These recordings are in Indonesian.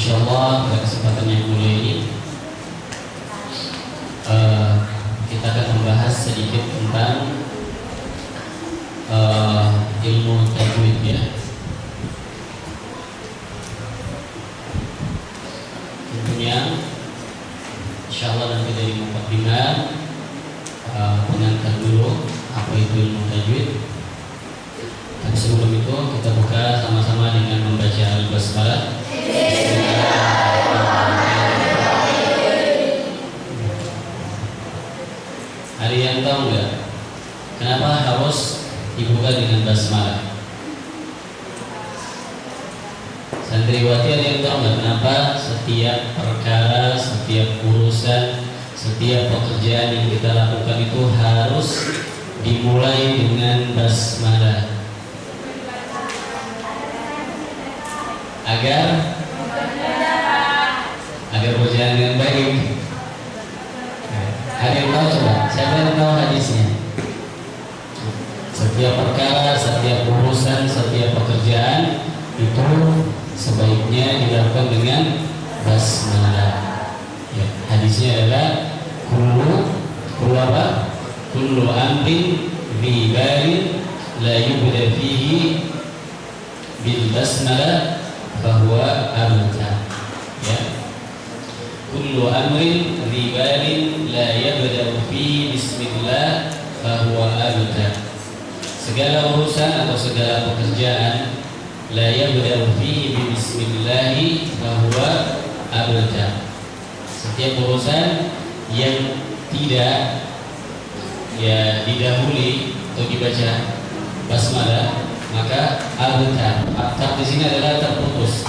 Insyaallah pada kesempatan yang mulia ini kita akan membahas sedikit tentang ilmu tajwid ya. Tentunya insyaallah nanti dari muqaddimah pengantar dulu apa itu ilmu tajwid. Tapi sebelum itu kita buka sama-sama dengan membaca al-basmalah. Ada yang tahu nggak kenapa harus dibuka dengan basmalah? Santriwati ada yang tahu nggak kenapa setiap perkara, setiap urusan, setiap pekerjaan yang kita lakukan itu harus dimulai dengan basmalah? Agar berjalan dengan baik. Ada yang tahu coba? Siapa yang tahu hadisnya? Setiap perkara, setiap urusan, setiap pekerjaan itu sebaiknya dilakukan dengan basmalah. Ya, hadisnya adalah kullu amrin bi balin la yubda fihi bil basmalah bahwa abta. Ya, kullu amrin bi balin la yubda fihi bismillah bahwa abta. Segala urusan atau segala pekerjaan la yabda'u fihi bi bismillah bahwa abda. Setiap urusan yang tidak didahului atau dibaca basmalah maka abta. Abta di sini adalah terputus.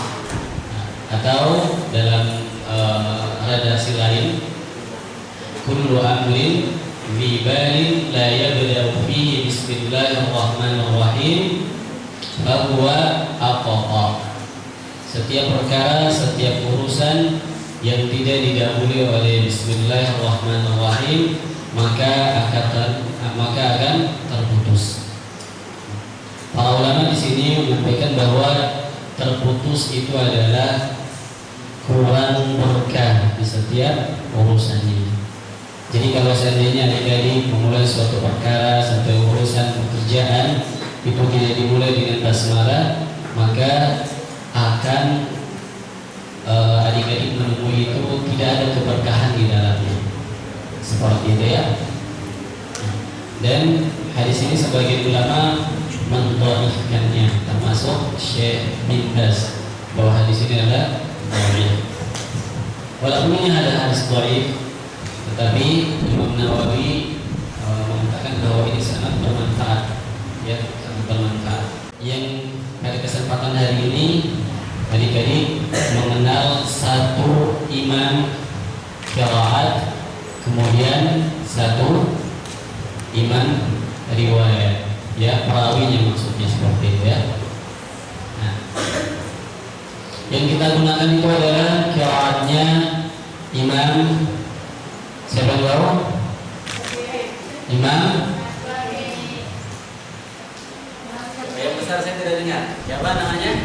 Atau dalam redaksi lain kullu amrin bi balin la yabda'u fihi bismillahirrahmanirrahim bahwa aqaqa. Setiap perkara, setiap urusan yang tidak didahului oleh bismillahirrahmanirrahim maka akan terputus. Para ulama di sini menyampaikan bahwa terputus itu adalah kurang berkah di setiap urusannya. Jadi kalau seandainya adik-adik memulai suatu perkara, satu urusan pekerjaan itu tidak dimulai dengan basmalah, maka akan adik-adik menemui itu tidak ada keberkahan di dalamnya. Seperti itu ya. Dan hadis ini sebagian ulama mendhaifkannya, termasuk Syekh bin Baz, bahwa hadis ini adalah dhaif. Walaupun ini ada hadis dhaif, tetapi Imam Nawawi mengatakan bahwa ini sangat bermanfaat, ya, sangat bermanfaat. Yang pada kesempatan hari ini adik-adik mengenal satu imam qiraat, kemudian satu imam riwayat, ya, perawinya maksudnya seperti itu ya. Nah, yang kita gunakan itu adalah qiraatnya imam. Siapa yang tahu? Imam yang besar saya tidak dengar. Siapa namanya?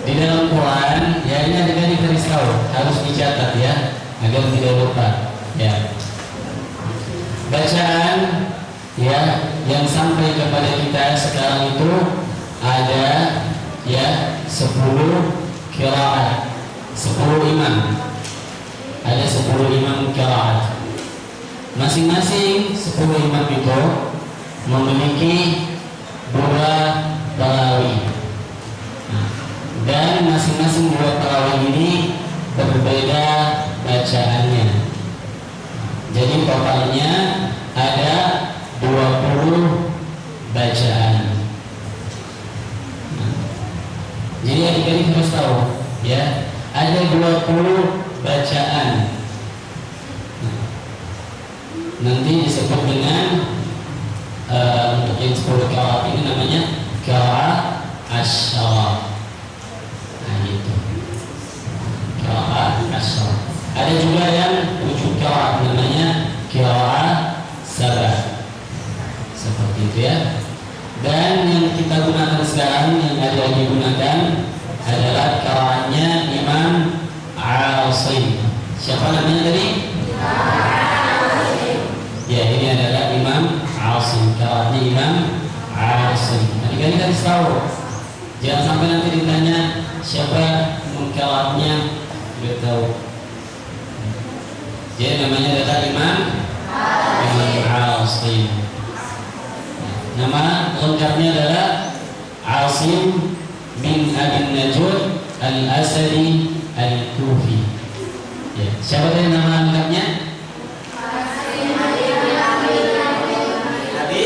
Di dalam Quran, ya ini adik-adik garis tahu, harus dicatat ya, agar tidak lupa. Ya, bacaan ya yang sampai kepada kita sekarang itu ada ya 10 qiraat, 10 imam. Ada 10 imam qiraat. Masing-masing 10 imam itu memiliki 2 perawi. Dan masing-masing 2 perawi ini berbeda bacaannya. Jadi totalnya ada 20 bacaan. Jadi adik-adik harus tahu ya, ada 20 bacaan. Nanti disebut dengan untuk yang 10 qiraat ini namanya qiraat asyara. Nah itu qiraat asyara. Ada juga yang 7 qiraat. dan adalah qiraatnya Imam Asim. Siapa namanya tadi? Ya, ini adalah Imam Asim. Qiraatnya Imam Asim. Adik-adik harus tahu. Jangan sampai nanti ditanya siapa qiraatnya, tidak tahu. Dia namanya adalah Imam Asim. Nama lengkapnya adalah Asim bin Abi Najud Al-Asadi Al-Kufi. Ya, siapa tadi nama lengkapnya? Abi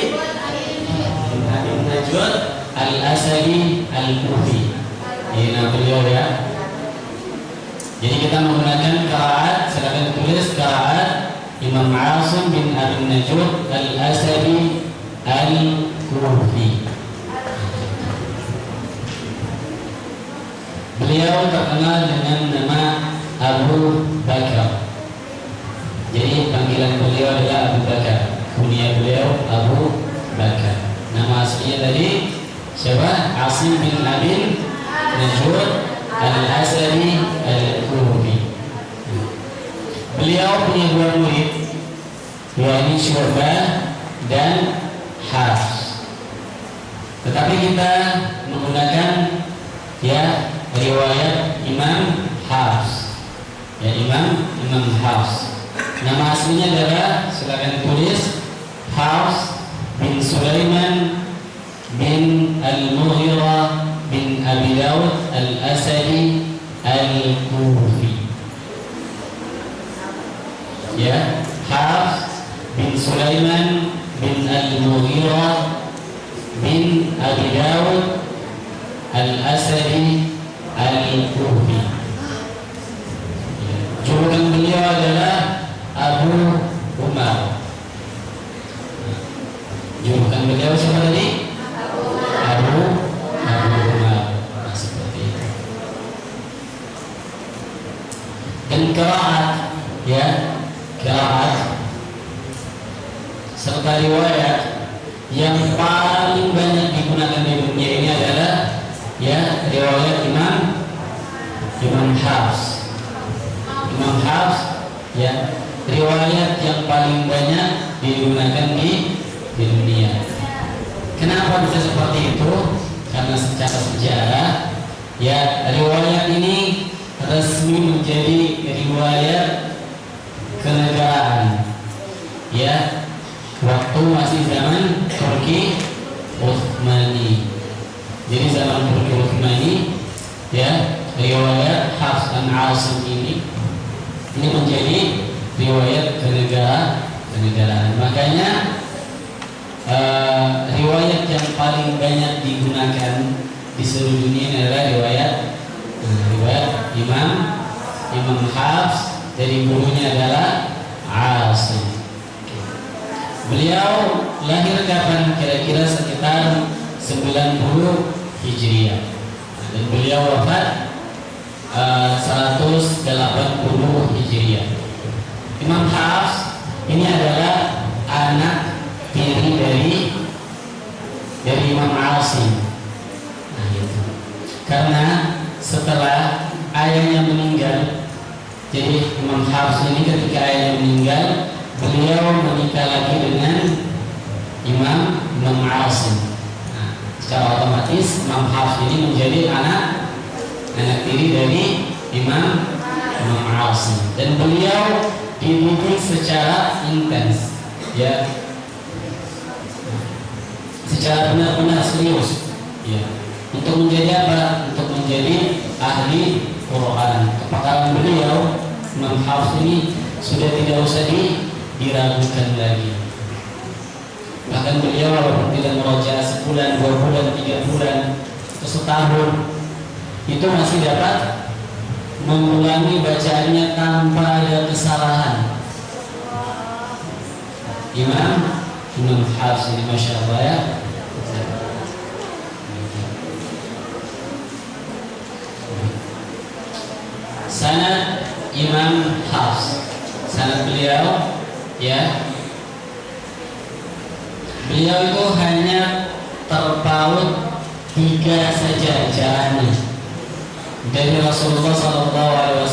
Najud Al-Asadi Al-Kufi. Ini nama beliau ya. Jadi kita menggunakan qiraat, silakan tulis qiraat Imam Asim bin Abi Najud Al-Asadi Al-Kufi. Beliau terkenal dengan nama Abu Bakar. Jadi panggilan beliau adalah Abu Bakar. Kunyah beliau Abu Bakar. Nama aslinya tadi siapa? Asim bin Abi Najud Al-Asadi Al-Kufi. Beliau punya dua murid, yakni Syu'bah dan Hafs. Tetapi kita menggunakan ya riwayat Imam Hafs. Ya, Imam Hafs. Nama aslinya adalah, silakan tulis, Hafs bin Sulaiman bin Al-Mughirah bin Abi Daud Al-Asadi Al-Kufi. Ya, Hafs bin Sulaiman bin Al-Mughirah bin Abi Daud Al-Asadi Al-Kufi. Julukan beliau adalah Abu Umar. Julukan beliau siapa tadi? Abu Umar. Seperti itu. Dan qiraat, ya, qiraat serta riwayat yang paling banyak digunakan di dunia ini adalah ya riwayat Imam Hafs. Imam Hafs ya riwayat yang paling banyak digunakan di dunia. Kenapa bisa seperti itu? Karena secara sejarah ya riwayat ini resmi menjadi riwayat kenegaraan. Ya, waktu masih zaman Turki Utsmani. Jadi zaman Turki Utsmani ya riwayat Hafs dan Asim ini menjadi riwayat kenegaraan. Makanya riwayat yang paling banyak digunakan di seluruh dunia adalah riwayat Imam Hafs, dari gurunya adalah Asim. Beliau lahir kapan? Kira-kira sekitar 90 Hijriah. Dan beliau wafat 180 Hijriah. Imam Hafs ini adalah anak tiri dari Imam Asim. Nah, itu. Karena setelah ayahnya meninggal, jadi Imam Hafs ini ketika ayahnya meninggal, beliau menikah lagi dengan Imam Asim. Nah, secara otomatis Imam Hafs ini menjadi anak tiri dari Imam Asim, dan beliau dididik secara intens, ya, secara benar-benar serius, ya, untuk menjadi apa? Untuk menjadi ahli Quran. Kepakaran beliau Imam Hafs ini sudah tidak usah diragukan lagi. Bahkan beliau walaupun tidak meroja sebulan, 2 bulan, 3 bulan, atau setahun, itu masih dapat mengulangi bacaannya tanpa ada kesalahan. Imam Hafs ini Masya Allah ya. Sanad Imam Hafs, sanad beliau ya, beliau itu hanya terpaut tiga saja jalannya. Dari Rasulullah SAW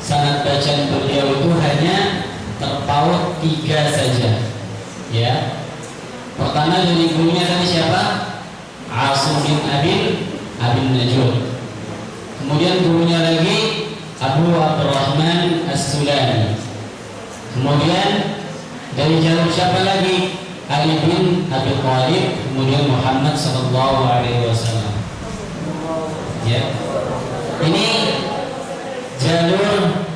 sanad bacaan beliau itu hanya terpaut tiga saja. Ya, pertama dari gurunya tadi siapa? Asim bin Abin Najud. Kemudian gurunya lagi Abu Abdurrahman As-Sulami. Kemudian dari jalur siapa lagi? Ali bin Abi Thalib. Kemudian Muhammad sallallahu alaihi wasallam. Ya. Ini jalur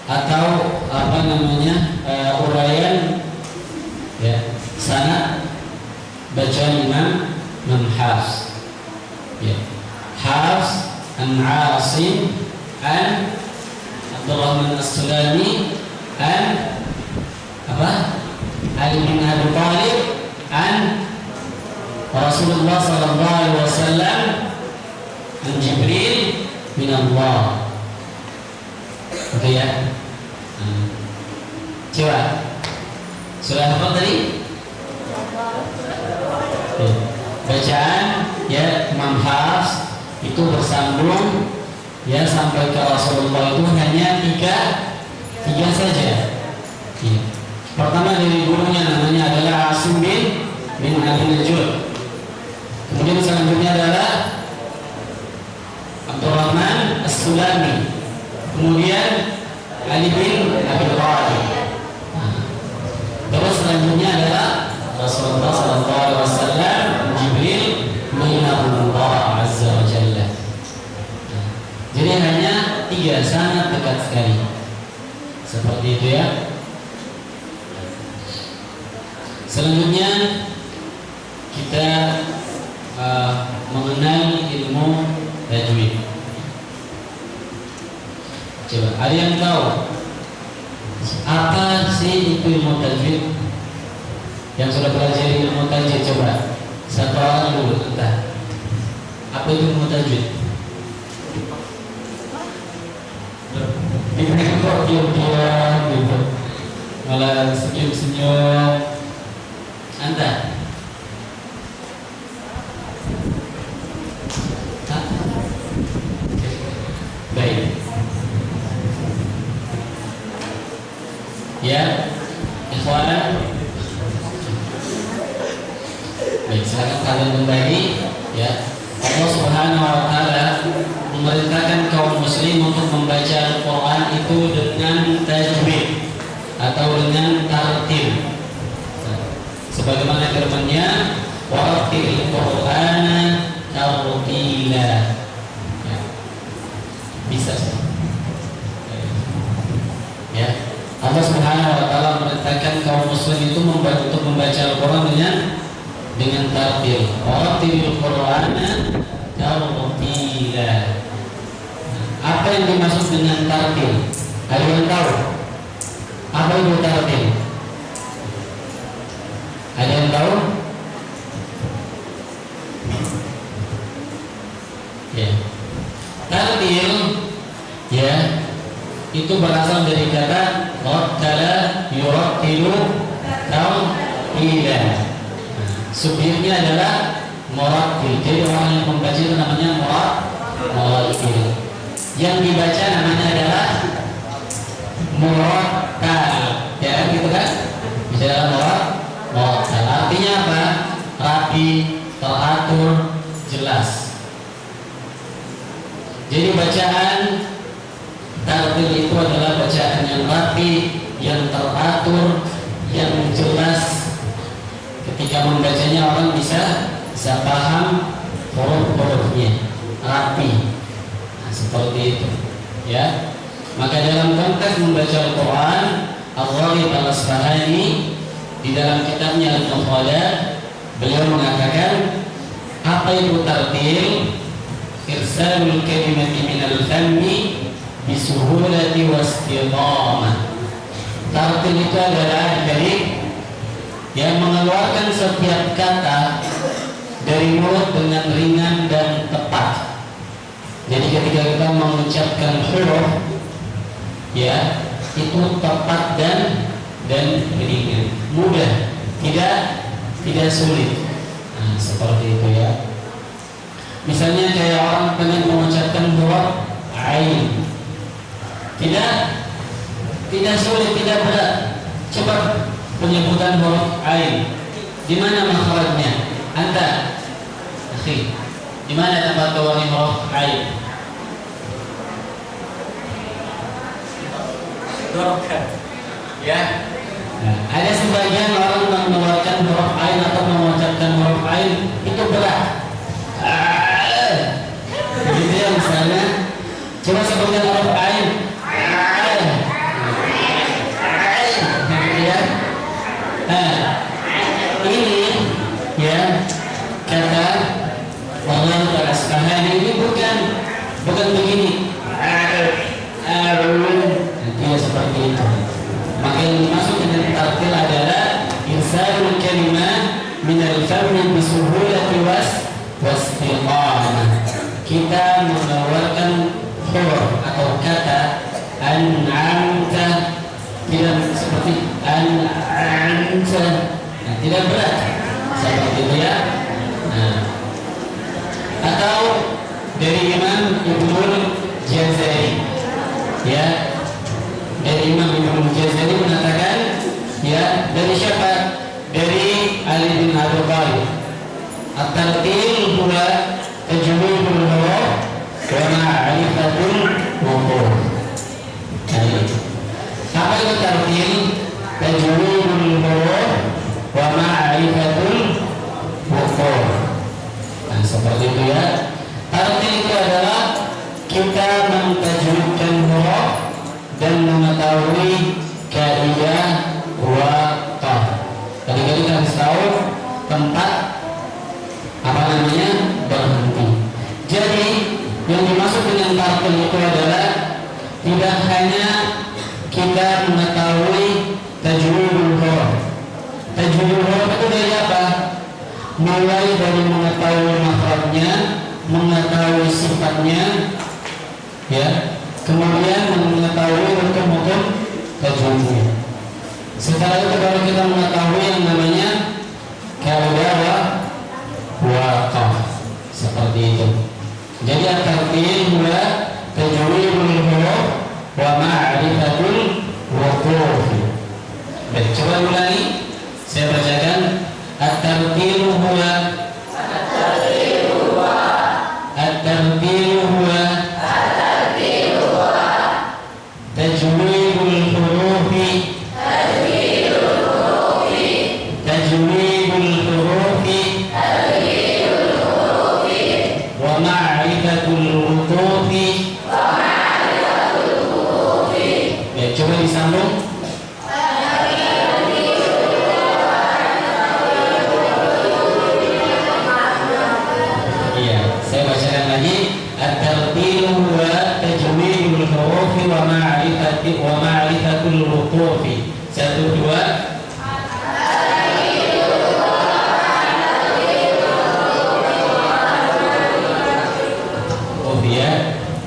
atau apa namanya? Uraian ya, sanad bacaan Imam Hafs. Ya. Hafs an Asim an Abdurrahman As-Sulami an apa? Ali bin Abi Thalib an Rasulullah sallallahu alaihi wasallam an Jibril min Allah. Oke ya. Coba. Sudah apa tadi? Bacaan ya Imam Hafs itu bersambung ya sampai ke Rasulullah itu hanya tiga saja. Ya. Pertama dari gurunya namanya adalah Asim bin Abi Najud. Kemudian selanjutnya adalah Abdurrahman As-Sulami. Kemudian Ali bin Abi Thalib. Terus selanjutnya adalah Rasulullah SAW, Jibril min Allah Azza wa Jalla. Jadi hanya tiga, sangat dekat sekali. Seperti itu ya. Selanjutnya kita mengenal ilmu tajwid. Coba, ada yang tahu apa sih itu ilmu tajwid? Yang sudah belajar ilmu tajwid, coba satu orang dulu, entah apa itu ilmu tajwid? Ini kok diam-diam gitu, malah senyum-senyum. Anda baik ya, ikhwan. Baik, sekarang kalian kembali ya. Allah Subhanahu wa taala memerintahkan kaum muslim untuk membaca Al-Qur'an itu dengan tajwid atau dengan tartil. Sebagaimana firman-Nya, "Warattilil Qur'ana tartila." Ya. Bisa sih. Ya. Allah Subhanahu wa taala memerintahkan kaum muslim itu untuk membaca Al-Qur'an dengan tartil. "Warattilil Qur'ana tartila." Apa yang dimaksud dengan tartil? Ada yang tahu? Apa itu tartil? Ada yang tahu? Ya. Tartil ya itu berasal dari kata rattala yurattilu tartila. Subjeknya adalah murattil. Jadi orang yang membaca itu namanya murattil. Yang dibaca namanya adalah murattal. Ya gitu kan? Bisa murattal. Artinya apa? Rapi, teratur, jelas. Jadi bacaan tartil itu adalah bacaan yang rapi, yang teratur, yang jelas. Ketika membacanya orang bisa paham huruf-hurufnya, rapi. Nah, seperti itu, ya. Maka dalam konteks membaca Al-Quran, Al-Ghalib Al-Asfahani di dalam kitabnya Al-Mufradat beliau mengatakan apa itu tartil? Irsalul kalimati minal fammi bisuhulati wastiqamah. Tartil itu adalah dari yang mengeluarkan setiap kata dari mulut dengan ringan dan tepat. Jadi ketika kita mengucapkan huruf ya itu tepat dan ringan, mudah, tidak sulit. Nah, Nah, seperti itu ya. Misalnya kayak orang pengen mengucapkan huruf ain, tidak sulit, tidak berat. Coba penyebutan huruf ain. Di mana makhrajnya? Anta, akhi, di mana tempat keluarnya huruf ain? Ya. Nah, ada sebagian orang yang mengeluarkan huruf ain atau mengucapkan huruf ain itu berat. Gitu ya, misalnya coba sebutkan huruf ain. Gitu ya. Nah, ini ya kata Allah Al-Asfahani ini bukan begini. Nanti ya seperti itu. Maka yang dimaksud dengan tartil adalah irsalul kalimah minal fammi bisuhulati wastiqamah. Kita mengeluarkan huruf atau kata an'amta tidak seperti an'amta, nah, tidak berat seperti itu ya. Nah, atau dari Imam Ibnul Jazari ya, dari Imam Ibnul Jazari mengatakan ya, dari siapa? Dari Ali bin Abi Thalib. At-tartil huwa tajwidul huruf wa ma'rifatul wuquf. Apa itu tartil? Tajwidul huruf wa ma'rifatul wuquf. Nah, seperti itu ya. Tartil itu adalah kita mentajwidkan huruf dan mengetahui kaidah waqaf. Tadi kita harus tahu tempat berhenti. Jadi yang dimaksud dengan tartil itu adalah tidak hanya kita mengetahui tajwidul huruf. Tajwidul huruf itu dari apa? Mulai dari mengetahui makhrajnya, mengetahui sifatnya, ya, kemudian mengetahui hukum-hukum tajwidnya. Setelah itu baru kita mengetahui yang namanya kaidah waqaf, seperti itu. Jadi at-tartil huwa tajwidul huruf wa ma'rifatul wuquf. Baik, coba ulangi. Saya bacakan. At-tartil huwa tajwidul hurufi wa ma'rifatul wuquf. Ya, coba disambung. Iya, saya bacakan lagi. At-tartil huwa tajwidul hurufi wa ma'rifatul wuquf. 1 2.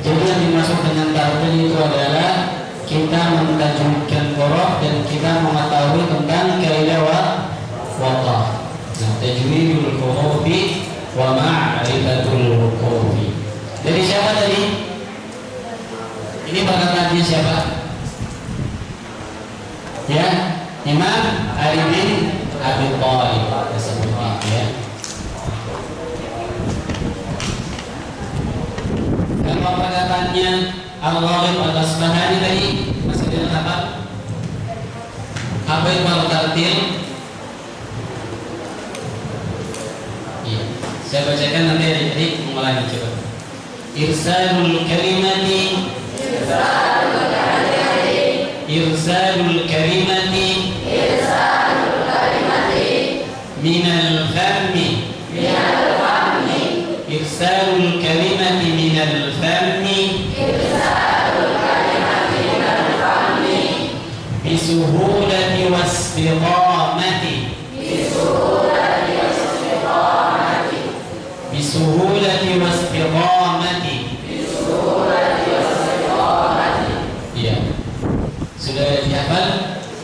Jadi yang dimaksud dengan tartil itu adalah kita mentajwidkan huruf dan kita mengetahui tentang kaidah waqaf. Nah, tajwidul hurufi wa ma'rifatul wuquf. Dari siapa tadi? Ini perkataannya siapa? Ya, Imam Ali bin Abi Thalib. Seperti itu ya. Kalau perkataannya Al-Ghalib Al-Asfahani tadi masih dengan apa? Apa itu tartil? Iya, saya bacakan nanti adik-adik mengulangi coba. Irsalul kalimati minal fammi irsalul kalimati minal fammi bisuhulati wastiqamati Iya, sudah dihafal?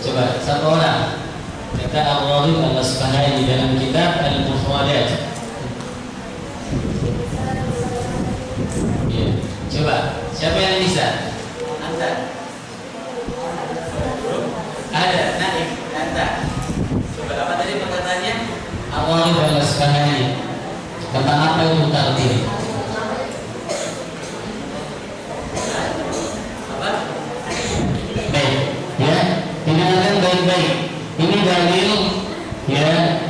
Coba satu orang kata Al-Ghalib Al-Asfahani dalam kitab Al-Mufradat. Coba, siapa yang bisa? Anta. Ada, Naif, Anta. Coba apa tadi perkataannya? Awal al-Asfahani. Tentang apa itu takdir? Apa? Baik, ya. Dengarkan baik-baik. Ini dalil, ya,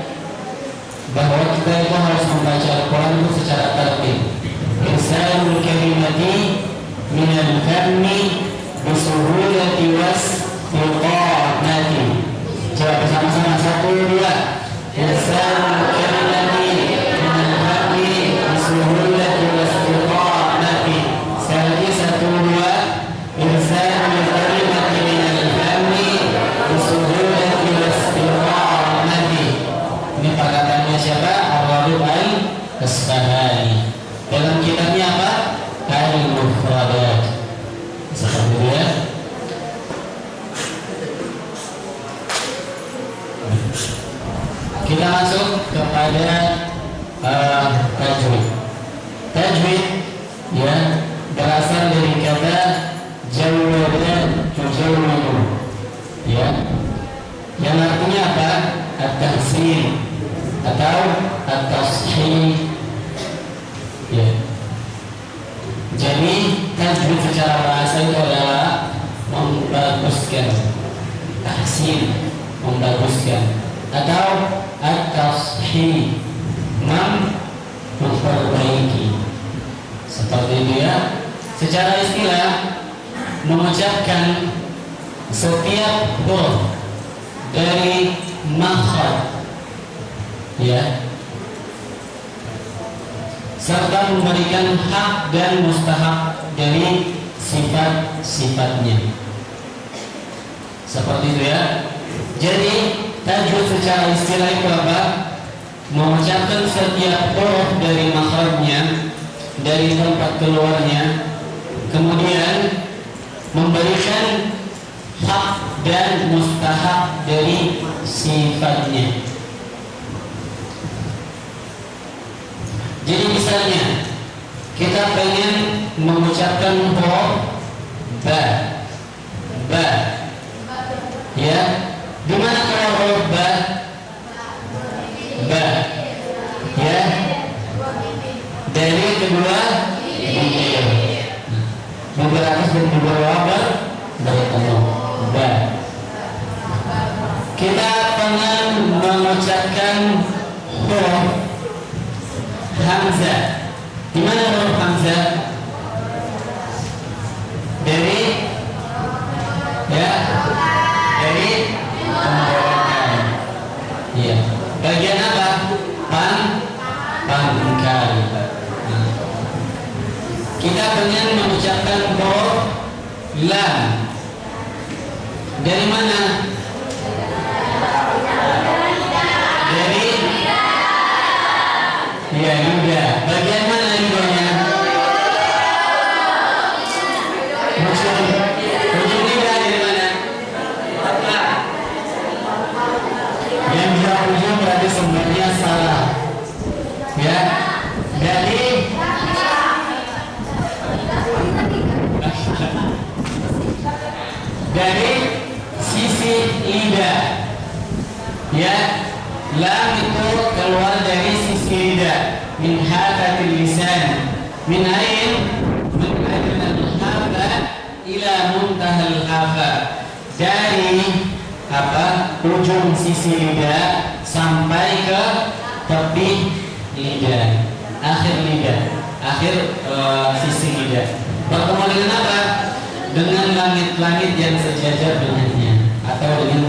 bahwa kita itu harus membaca Al-Quran itu secara tertib. Irsalul kalimati minal fammi bisuhulati wasfiqamati. Coba bersama-sama, 1, 2. Irsalul kalimati minal fammi bisuhulati wasfiqamati. Sekali lagi, 1, 2. Irsalul kalimati minal fammi bisuhulati wasfiqamati. Ini perkataannya siapa? Ar-Rabi' al-Asfahani. Dalam kitabnya apa? Al-Mufradat. Seperti itu ya. Kita masuk kepada tajwid. Tajwid, ya, berasal dari kata jawwada tujawwidu, ya, yang artinya apa? At-tahsin atau at-tashih, ya. Jadi tajwid secara bahasa itu adalah membaguskan, tahsin, membaguskan, atau at-tashih, memperbaiki. Seperti itu ya. Secara istilah, mengucapkan setiap huruf dari makhraj, ya, serta memberikan hak dan mustahak dari sifat-sifatnya. Seperti itu ya. Jadi tajwid secara istilah itu apa? Mengucapkan setiap huruf dari makhrajnya, dari tempat keluarnya, kemudian memberikan hak dan mustahak dari sifatnya. Jadi misalnya kita pengen mengucapkan huruf ba, ya, di mana kalau huruf ba, ya, dari kedua bibir, bibir atas dan bibir bawah bertemu, ba. Kita pengen mengucapkan huruf hamzah. Di mana huruf hamzah? Dari, ya, dari tenggorokan. Iya. Bagian apa? Pangkal. Nah. Kita pengen mengucapkan huruf lam. Dari mana? Ya, juga. Bagian mana lidahnya? Ujung lidah dari mana? Yang bilang ujung berarti sebenarnya salah. Ya, dari sisi lidah. Ya, lam itu keluar dari sisi lidah. Min hadatil lisan, min ain, min al-hafa ila muntahal hafa. Dari apa? Ujung sisi lidah sampai ke tepi lidah, akhir lidah, akhir sisi lidah. Bertemu dengan apa? Dengan langit-langit yang sejajar dengannya, atau dengan